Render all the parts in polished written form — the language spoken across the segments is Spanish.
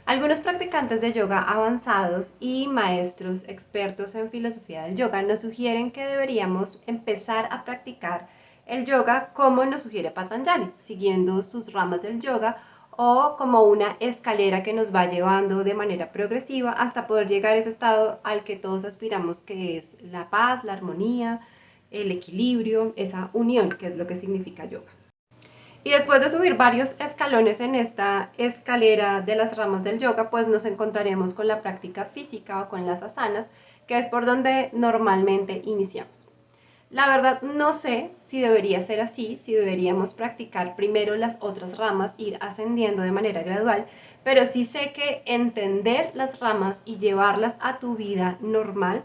Algunos practicantes de yoga avanzados y maestros expertos en filosofía del yoga nos sugieren que deberíamos empezar a practicar el yoga como nos sugiere Patanjali, siguiendo sus ramas del yoga o como una escalera que nos va llevando de manera progresiva hasta poder llegar a ese estado al que todos aspiramos, que es la paz, la armonía, el equilibrio, esa unión, que es lo que significa yoga. Y después de subir varios escalones en esta escalera de las ramas del yoga, pues nos encontraremos con la práctica física o con las asanas, que es por donde normalmente iniciamos. La verdad no sé si debería ser así, si deberíamos practicar primero las otras ramas, ir ascendiendo de manera gradual, pero sí sé que entender las ramas y llevarlas a tu vida normal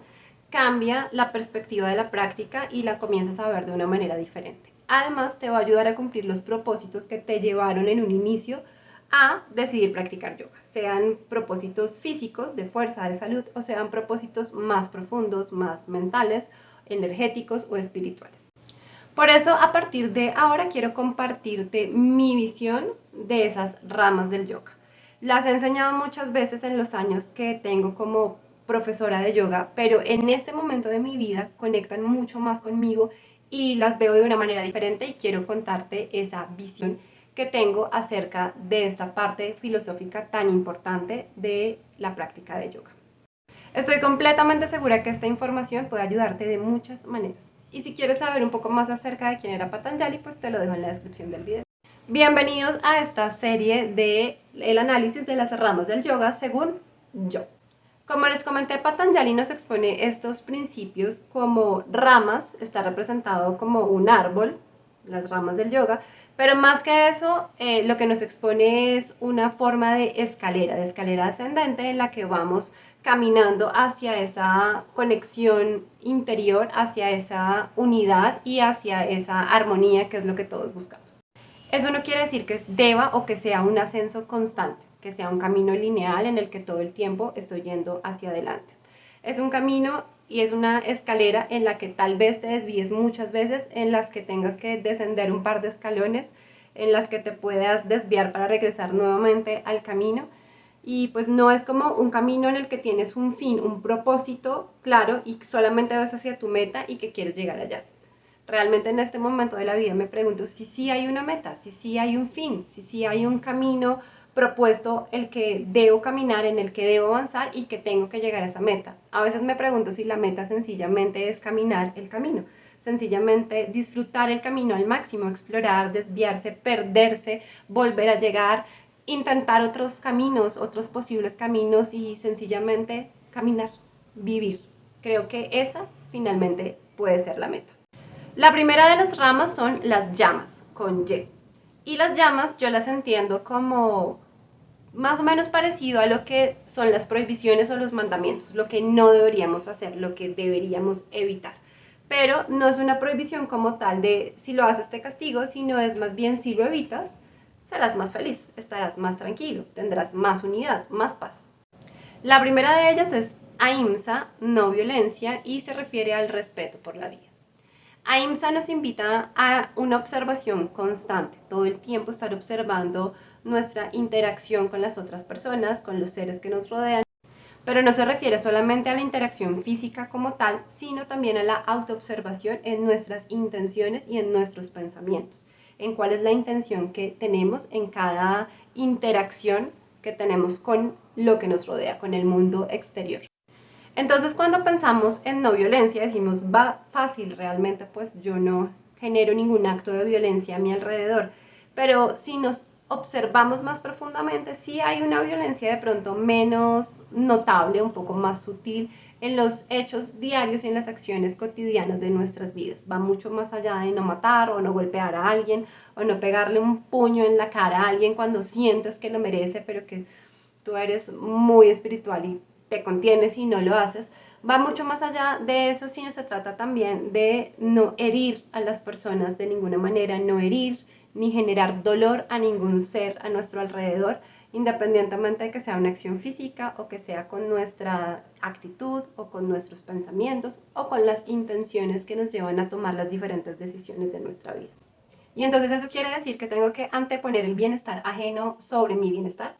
cambia la perspectiva de la práctica y la comienzas a ver de una manera diferente. Además, te va a ayudar a cumplir los propósitos que te llevaron en un inicio a decidir practicar yoga, sean propósitos físicos, de fuerza, de salud, o sean propósitos más profundos, más mentales, energéticos o espirituales. Por eso, a partir de ahora, quiero compartirte mi visión de esas ramas del yoga. Las he enseñado muchas veces en los años que tengo como profesora de yoga, pero en este momento de mi vida conectan mucho más conmigo y las veo de una manera diferente y quiero contarte esa visión que tengo acerca de esta parte filosófica tan importante de la práctica de yoga. Estoy completamente segura que esta información puede ayudarte de muchas maneras. Y si quieres saber un poco más acerca de quién era Patanjali, pues te lo dejo en la descripción del video. Bienvenidos a esta serie de el análisis de las ramas del yoga según yo. Como les comenté, Patanjali nos expone estos principios como ramas, está representado como un árbol, las ramas del yoga, pero más que eso, lo que nos expone es una forma de escalera ascendente en la que vamos caminando hacia esa conexión interior, hacia esa unidad y hacia esa armonía que es lo que todos buscamos. Eso no quiere decir que deba o que sea un ascenso constante, que sea un camino lineal en el que todo el tiempo estoy yendo hacia adelante. Es un camino y es una escalera en la que tal vez te desvíes muchas veces, en las que tengas que descender un par de escalones, en las que te puedas desviar para regresar nuevamente al camino. Y pues no es como un camino en el que tienes un fin, un propósito claro y solamente vas hacia tu meta y que quieres llegar allá. Realmente en este momento de la vida me pregunto si sí hay una meta, si sí hay un fin, si sí hay un camino propuesto el que debo caminar, en el que debo avanzar y que tengo que llegar a esa meta. A veces me pregunto si la meta sencillamente es caminar el camino, sencillamente disfrutar el camino al máximo, explorar, desviarse, perderse, volver a llegar, intentar otros caminos, otros posibles caminos y sencillamente caminar, vivir. Creo que esa finalmente puede ser la meta. La primera de las ramas son las llamas, con Y. Y las llamas yo las entiendo como más o menos parecido a lo que son las prohibiciones o los mandamientos, lo que no deberíamos hacer, lo que deberíamos evitar. Pero no es una prohibición como tal de si lo haces te castigo, sino es más bien si lo evitas, serás más feliz, estarás más tranquilo, tendrás más unidad, más paz. La primera de ellas es ahimsa, no violencia, y se refiere al respeto por la vida. AIMSA nos invita a una observación constante, todo el tiempo estar observando nuestra interacción con las otras personas, con los seres que nos rodean, pero no se refiere solamente a la interacción física como tal, sino también a la autoobservación en nuestras intenciones y en nuestros pensamientos, en cuál es la intención que tenemos en cada interacción que tenemos con lo que nos rodea, con el mundo exterior. Entonces, cuando pensamos en no violencia, decimos, va fácil, realmente pues yo no genero ningún acto de violencia a mi alrededor. Pero si nos observamos más profundamente, sí hay una violencia de pronto menos notable, un poco más sutil en los hechos diarios y en las acciones cotidianas de nuestras vidas. Va mucho más allá de no matar o no golpear a alguien o no pegarle un puño en la cara a alguien cuando sientes que lo merece, pero que tú eres muy espiritual y te contienes y no lo haces, va mucho más allá de eso, sino se trata también de no herir a las personas de ninguna manera, no herir ni generar dolor a ningún ser a nuestro alrededor, independientemente de que sea una acción física o que sea con nuestra actitud o con nuestros pensamientos o con las intenciones que nos llevan a tomar las diferentes decisiones de nuestra vida. Y entonces eso quiere decir que tengo que anteponer el bienestar ajeno sobre mi bienestar.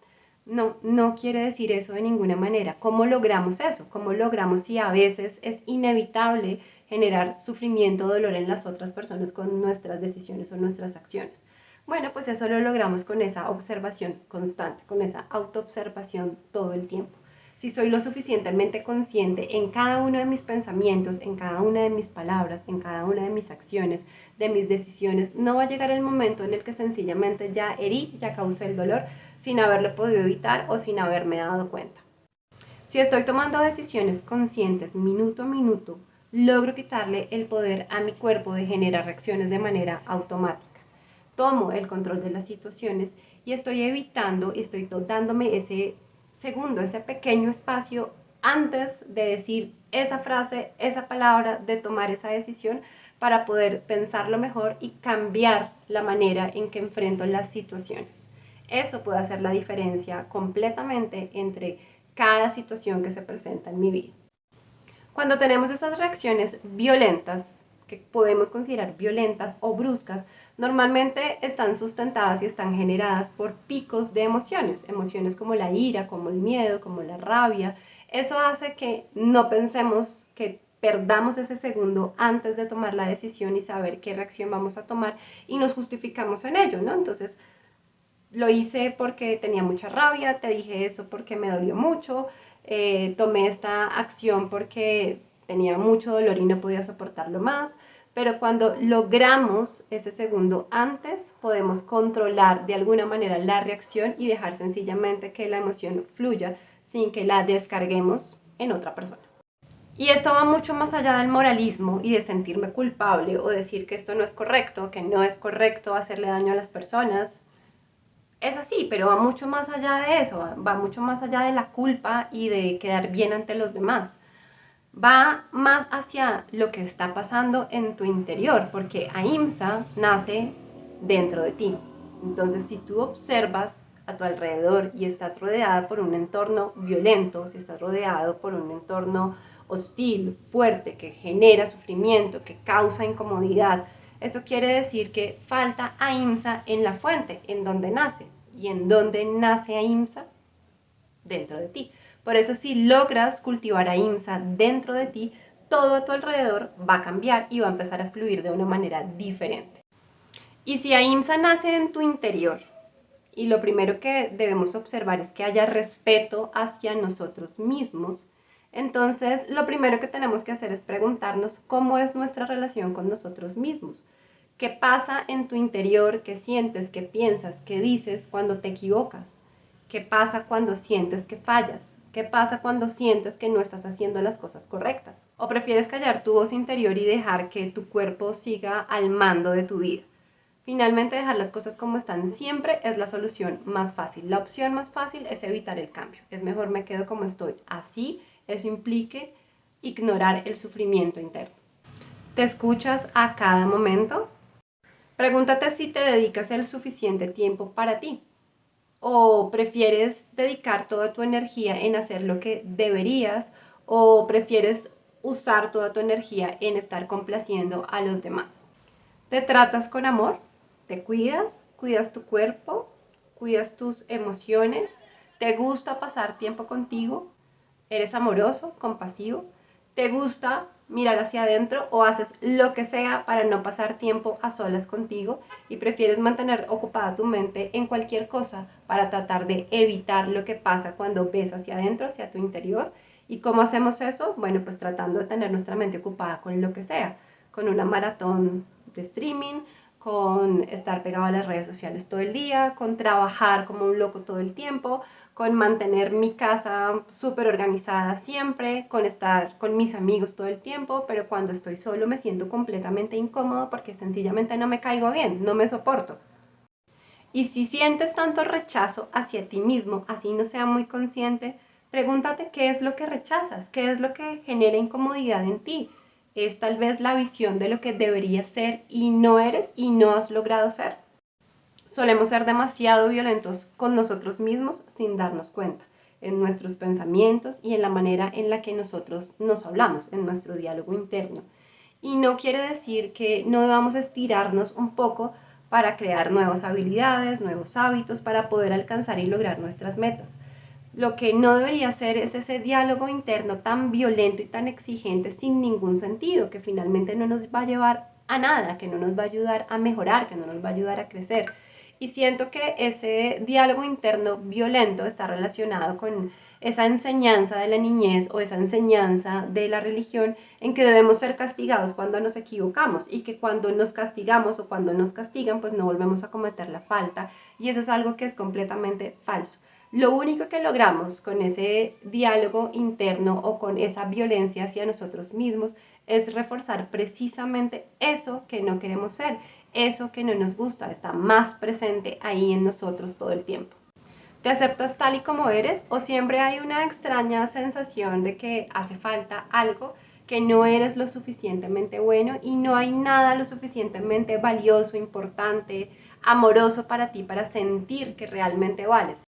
No, no quiere decir eso de ninguna manera. ¿Cómo logramos eso? ¿Cómo logramos si a veces es inevitable generar sufrimiento o dolor en las otras personas con nuestras decisiones o nuestras acciones? Bueno, pues eso lo logramos con esa observación constante, con esa autoobservación todo el tiempo. Si soy lo suficientemente consciente en cada uno de mis pensamientos, en cada una de mis palabras, en cada una de mis acciones, de mis decisiones, no va a llegar el momento en el que sencillamente ya herí, ya causé el dolor sin haberlo podido evitar o sin haberme dado cuenta. Si estoy tomando decisiones conscientes minuto a minuto, logro quitarle el poder a mi cuerpo de generar reacciones de manera automática. Tomo el control de las situaciones y estoy evitando y estoy dándome ese segundo, ese pequeño espacio antes de decir esa frase, esa palabra, de tomar esa decisión para poder pensarlo mejor y cambiar la manera en que enfrento las situaciones. Eso puede hacer la diferencia completamente entre cada situación que se presenta en mi vida. Cuando tenemos esas reacciones violentas, que podemos considerar violentas o bruscas, normalmente están sustentadas y están generadas por picos de emociones, emociones como la ira, como el miedo, como la rabia. Eso hace que no pensemos, que perdamos ese segundo antes de tomar la decisión y saber qué reacción vamos a tomar y nos justificamos en ello, ¿no? Entonces, lo hice porque tenía mucha rabia, te dije eso porque me dolió mucho, tomé esta acción porque tenía mucho dolor y no podía soportarlo más, pero cuando logramos ese segundo antes, podemos controlar de alguna manera la reacción y dejar sencillamente que la emoción fluya sin que la descarguemos en otra persona. Y esto va mucho más allá del moralismo y de sentirme culpable o decir que esto no es correcto, que no es correcto hacerle daño a las personas. Es así, pero va mucho más allá de eso, va mucho más allá de la culpa y de quedar bien ante los demás. Va más hacia lo que está pasando en tu interior, porque ahimsa nace dentro de ti. Entonces, si tú observas a tu alrededor y estás rodeada por un entorno violento, si estás rodeado por un entorno hostil, fuerte, que genera sufrimiento, que causa incomodidad, eso quiere decir que falta ahimsa en la fuente, en donde nace. ¿Y en dónde nace ahimsa? Dentro de ti. Por eso, si logras cultivar ahimsa dentro de ti, todo a tu alrededor va a cambiar y va a empezar a fluir de una manera diferente. Y si ahimsa nace en tu interior, y lo primero que debemos observar es que haya respeto hacia nosotros mismos, entonces lo primero que tenemos que hacer es preguntarnos cómo es nuestra relación con nosotros mismos. ¿Qué pasa en tu interior? ¿Qué sientes? ¿Qué piensas? ¿Qué dices cuando te equivocas? ¿Qué pasa cuando sientes que fallas? ¿Qué pasa cuando sientes que no estás haciendo las cosas correctas? ¿O prefieres callar tu voz interior y dejar que tu cuerpo siga al mando de tu vida? Finalmente, dejar las cosas como están siempre es la solución más fácil. La opción más fácil es evitar el cambio. Es mejor me quedo como estoy. Así, eso implique ignorar el sufrimiento interno. ¿Te escuchas a cada momento? Pregúntate si te dedicas el suficiente tiempo para ti. ¿O prefieres dedicar toda tu energía en hacer lo que deberías? ¿O prefieres usar toda tu energía en estar complaciendo a los demás? ¿Te tratas con amor? ¿Te cuidas? ¿Cuidas tu cuerpo? ¿Cuidas tus emociones? ¿Te gusta pasar tiempo contigo? ¿Eres amoroso, compasivo? ¿Te gusta mirar hacia adentro o haces lo que sea para no pasar tiempo a solas contigo y prefieres mantener ocupada tu mente en cualquier cosa para tratar de evitar lo que pasa cuando ves hacia adentro, hacia tu interior? ¿Y cómo hacemos eso? Bueno, pues tratando de tener nuestra mente ocupada con lo que sea, con una maratón de streaming, con estar pegado a las redes sociales todo el día, con trabajar como un loco todo el tiempo, con mantener mi casa súper organizada siempre, con estar con mis amigos todo el tiempo, pero cuando estoy solo me siento completamente incómodo porque sencillamente no me caigo bien, no me soporto. Y si sientes tanto rechazo hacia ti mismo, así no sea muy consciente, pregúntate qué es lo que rechazas, qué es lo que genera incomodidad en ti. Es tal vez la visión de lo que deberías ser y no eres y no has logrado ser. Solemos ser demasiado violentos con nosotros mismos sin darnos cuenta, en nuestros pensamientos y en la manera en la que nosotros nos hablamos, en nuestro diálogo interno. Y no quiere decir que no debamos estirarnos un poco para crear nuevas habilidades, nuevos hábitos, para poder alcanzar y lograr nuestras metas. Lo que no debería ser es ese diálogo interno tan violento y tan exigente sin ningún sentido, que finalmente no nos va a llevar a nada, que no nos va a ayudar a mejorar, que no nos va a ayudar a crecer. Y siento que ese diálogo interno violento está relacionado con esa enseñanza de la niñez o esa enseñanza de la religión en que debemos ser castigados cuando nos equivocamos y que cuando nos castigamos o cuando nos castigan pues no volvemos a cometer la falta, y eso es algo que es completamente falso. Lo único que logramos con ese diálogo interno o con esa violencia hacia nosotros mismos es reforzar precisamente eso que no queremos ser, eso que no nos gusta, está más presente ahí en nosotros todo el tiempo. ¿Te aceptas tal y como eres o siempre hay una extraña sensación de que hace falta algo, que no eres lo suficientemente bueno y no hay nada lo suficientemente valioso, importante, amoroso para ti para sentir que realmente vales?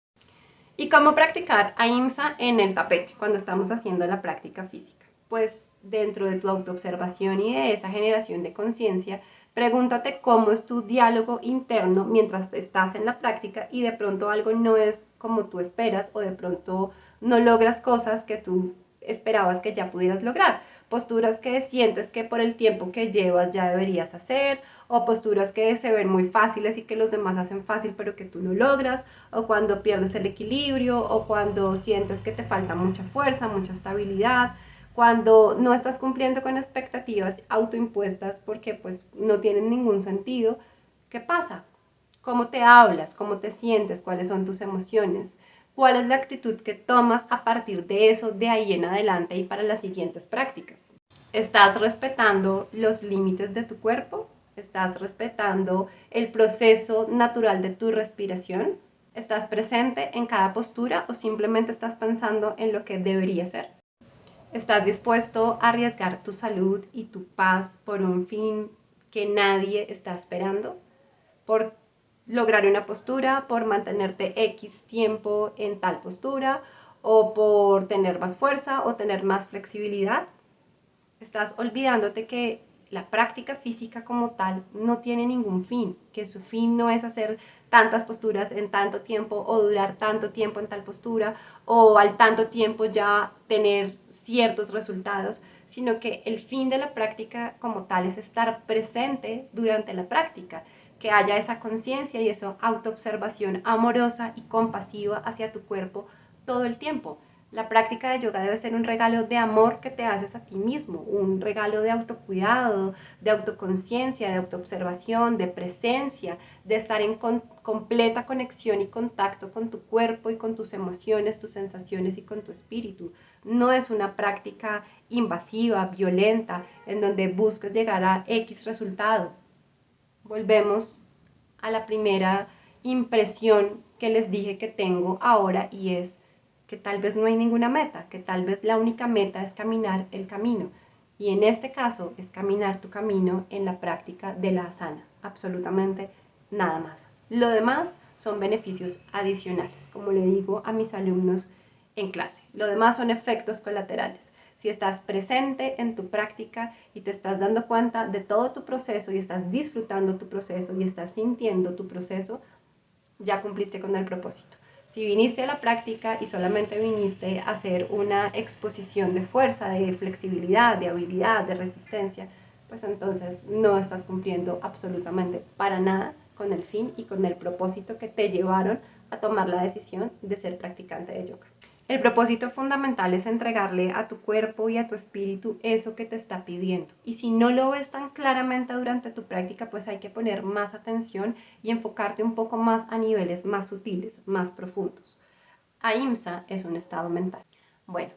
¿Y cómo practicar ahimsa en el tapete cuando estamos haciendo la práctica física? Pues dentro de tu autoobservación y de esa generación de conciencia, pregúntate cómo es tu diálogo interno mientras estás en la práctica y de pronto algo no es como tú esperas o de pronto no logras cosas que tú esperabas que ya pudieras lograr. Posturas que sientes que por el tiempo que llevas ya deberías hacer, o posturas que se ven muy fáciles y que los demás hacen fácil pero que tú no logras, o cuando pierdes el equilibrio, o cuando sientes que te falta mucha fuerza, mucha estabilidad, cuando no estás cumpliendo con expectativas autoimpuestas porque pues no tienen ningún sentido. ¿Qué pasa? ¿Cómo te hablas? ¿Cómo te sientes? ¿Cuáles son tus emociones? ¿Cuál es la actitud que tomas a partir de eso de ahí en adelante y para las siguientes prácticas? ¿Estás respetando los límites de tu cuerpo? ¿Estás respetando el proceso natural de tu respiración? ¿Estás presente en cada postura o simplemente estás pensando en lo que debería ser? ¿Estás dispuesto a arriesgar tu salud y tu paz por un fin que nadie está esperando? ¿Por lograr una postura, por mantenerte X tiempo en tal postura, o por tener más fuerza o tener más flexibilidad? Estás olvidándote que la práctica física como tal no tiene ningún fin, que su fin no es hacer tantas posturas en tanto tiempo o durar tanto tiempo en tal postura o al tanto tiempo ya tener ciertos resultados, sino que el fin de la práctica como tal es estar presente durante la práctica, que haya esa conciencia y esa autoobservación amorosa y compasiva hacia tu cuerpo todo el tiempo. La práctica de yoga debe ser un regalo de amor que te haces a ti mismo, un regalo de autocuidado, de autoconciencia, de autoobservación, de presencia, de estar en completa conexión y contacto con tu cuerpo y con tus emociones, tus sensaciones y con tu espíritu. No es una práctica invasiva, violenta, en donde buscas llegar a X resultado. Volvemos a la primera impresión que les dije que tengo ahora, y es que tal vez no hay ninguna meta, que tal vez la única meta es caminar el camino. Y en este caso es caminar tu camino en la práctica de la asana, absolutamente nada más. Lo demás son beneficios adicionales, como le digo a mis alumnos en clase. Lo demás son efectos colaterales. Si estás presente en tu práctica y te estás dando cuenta de todo tu proceso y estás disfrutando tu proceso y estás sintiendo tu proceso, ya cumpliste con el propósito. Si viniste a la práctica y solamente viniste a hacer una exposición de fuerza, de flexibilidad, de habilidad, de resistencia, pues entonces no estás cumpliendo absolutamente para nada con el fin y con el propósito que te llevaron a tomar la decisión de ser practicante de yoga. El propósito fundamental es entregarle a tu cuerpo y a tu espíritu eso que te está pidiendo. Y si no lo ves tan claramente durante tu práctica, pues hay que poner más atención y enfocarte un poco más a niveles más sutiles, más profundos. Ahimsa es un estado mental. Bueno,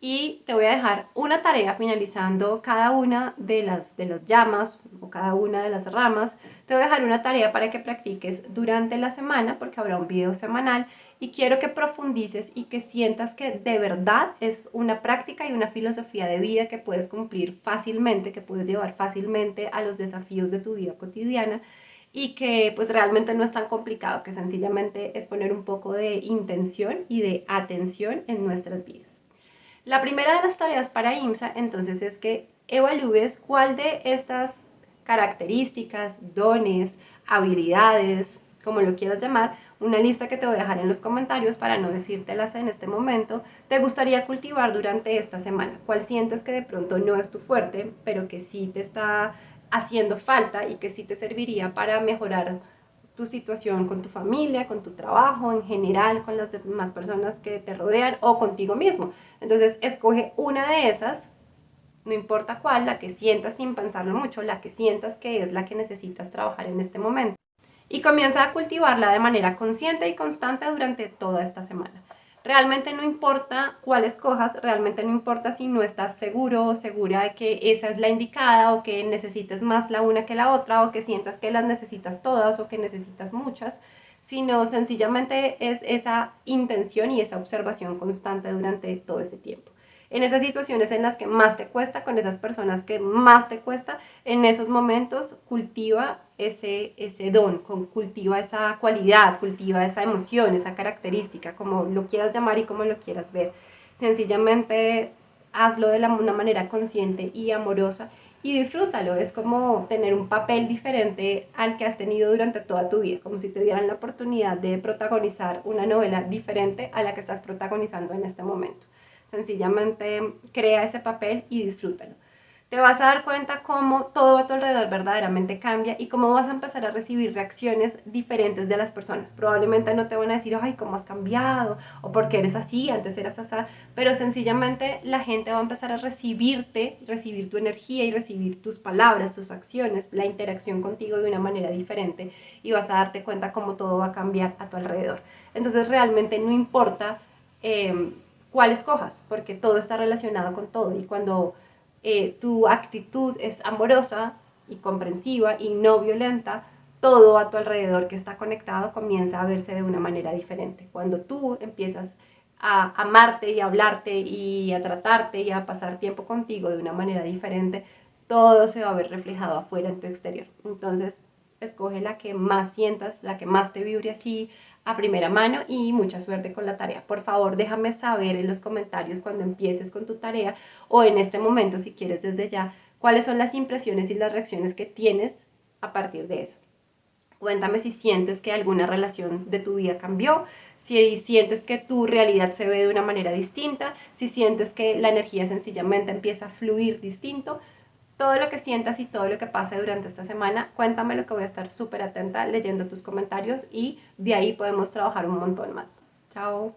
y te voy a dejar una tarea finalizando cada una de las llamas o cada una de las ramas. Te voy a dejar una tarea para que practiques durante la semana, porque habrá un video semanal, y quiero que profundices y que sientas que de verdad es una práctica y una filosofía de vida que puedes cumplir fácilmente, que puedes llevar fácilmente a los desafíos de tu vida cotidiana, y que pues realmente no es tan complicado, que sencillamente es poner un poco de intención y de atención en nuestras vidas. La primera de las tareas para IMSA entonces es que evalúes cuál de estas características, dones, habilidades, como lo quieras llamar, una lista que te voy a dejar en los comentarios para no decírtelas en este momento, te gustaría cultivar durante esta semana. ¿Cuál sientes que de pronto no es tu fuerte, pero que sí te está haciendo falta y que sí te serviría para mejorar tu situación con tu familia, con tu trabajo, en general, con las demás personas que te rodean o contigo mismo? Entonces, escoge una de esas, no importa cuál, la que sientas sin pensarlo mucho, la que sientas que es la que necesitas trabajar en este momento. Y comienza a cultivarla de manera consciente y constante durante toda esta semana. Realmente no importa cuál escojas, realmente no importa si no estás seguro o segura de que esa es la indicada o que necesites más la una que la otra o que sientas que las necesitas todas o que necesitas muchas, sino sencillamente es esa intención y esa observación constante durante todo ese tiempo. En esas situaciones en las que más te cuesta, con esas personas que más te cuesta, en esos momentos cultiva ese don, cultiva esa cualidad, cultiva esa emoción, esa característica, como lo quieras llamar y como lo quieras ver. Sencillamente hazlo de una manera consciente y amorosa y disfrútalo. Es como tener un papel diferente al que has tenido durante toda tu vida, como si te dieran la oportunidad de protagonizar una novela diferente a la que estás protagonizando en este momento. Sencillamente crea ese papel y disfrútalo. Te vas a dar cuenta cómo todo a tu alrededor verdaderamente cambia y cómo vas a empezar a recibir reacciones diferentes de las personas. Probablemente no te van a decir, ay, cómo has cambiado, o por qué eres así, antes eras así, pero sencillamente la gente va a empezar a recibirte, recibir tu energía y recibir tus palabras, tus acciones, la interacción contigo de una manera diferente y vas a darte cuenta cómo todo va a cambiar a tu alrededor. Entonces realmente no importa cuál escojas, porque todo está relacionado con todo y cuando tu actitud es amorosa y comprensiva y no violenta, todo a tu alrededor que está conectado comienza a verse de una manera diferente. Cuando tú empiezas a amarte y a hablarte y a tratarte y a pasar tiempo contigo de una manera diferente, todo se va a ver reflejado afuera en tu exterior. Entonces, escoge la que más sientas, la que más te vibre así a primera mano y mucha suerte con la tarea. Por favor, déjame saber en los comentarios cuando empieces con tu tarea o en este momento, si quieres desde ya, cuáles son las impresiones y las reacciones que tienes a partir de eso. Cuéntame si sientes que alguna relación de tu vida cambió, si sientes que tu realidad se ve de una manera distinta, si sientes que la energía sencillamente empieza a fluir distinto. Todo lo que sientas y todo lo que pase durante esta semana, cuéntame, lo que voy a estar súper atenta leyendo tus comentarios y de ahí podemos trabajar un montón más. Chao.